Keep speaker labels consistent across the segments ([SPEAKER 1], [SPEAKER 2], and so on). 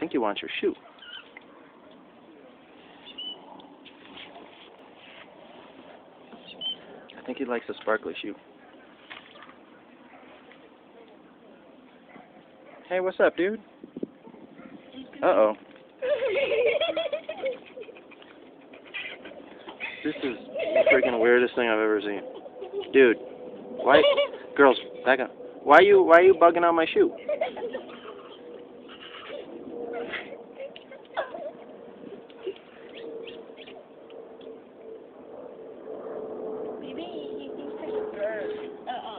[SPEAKER 1] think he wants your shoe. I think he likes a sparkly shoe. Hey, what's up, dude? Uh-oh. This is the freaking weirdest thing I've ever seen. Dude, why? Girls, back up. Why are you bugging on my shoe?
[SPEAKER 2] Maybe he thinks it's a bird.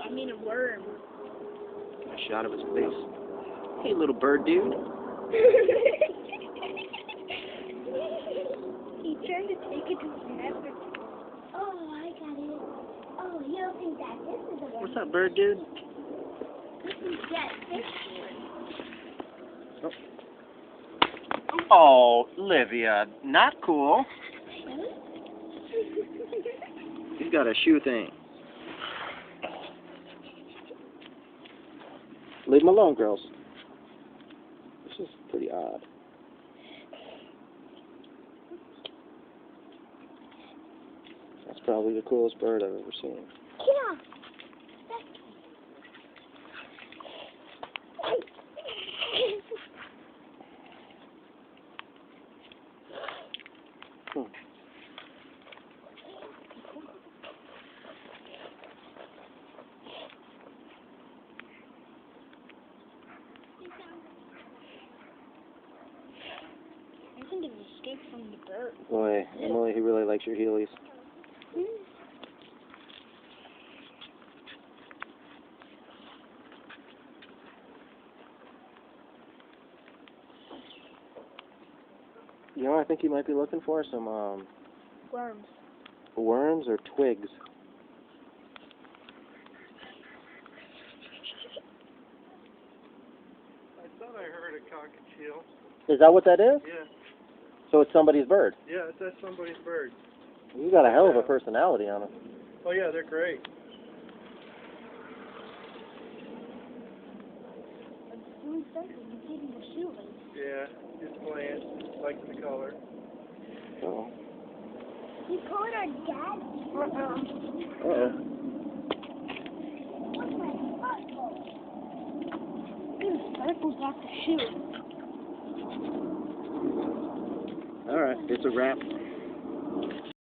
[SPEAKER 2] I mean a worm.
[SPEAKER 1] A shot of his face. Hey, little bird dude.
[SPEAKER 2] He tried to take it to his neighbor. Oh, I got it. Oh, you don't think that this is a worm?
[SPEAKER 1] What's up, bird dude?
[SPEAKER 2] Yes, this one.
[SPEAKER 1] Oh, Livia, not cool. He's got a shoe thing. Leave him alone, girls. This is pretty odd. That's probably the coolest bird I've ever seen.
[SPEAKER 2] Yeah.
[SPEAKER 1] Hmm.
[SPEAKER 2] I think it's escaped from the bird.
[SPEAKER 1] Boy, Emily, he really likes your Heelys. You know, I think he might be looking for some
[SPEAKER 2] Worms.
[SPEAKER 1] worms or twigs.
[SPEAKER 3] I thought I heard a cockatiel.
[SPEAKER 1] Is that what that is?
[SPEAKER 3] Yeah,
[SPEAKER 1] So it's somebody's bird.
[SPEAKER 3] yeah, that's somebody's bird.
[SPEAKER 1] You got a hell of a personality on him.
[SPEAKER 3] Oh yeah, they're great. Yeah, he's playing, likes the color.
[SPEAKER 1] So.
[SPEAKER 2] You calling our dad?
[SPEAKER 1] Uh-oh.
[SPEAKER 2] Sparkles off the shoe.
[SPEAKER 1] All right, it's a wrap.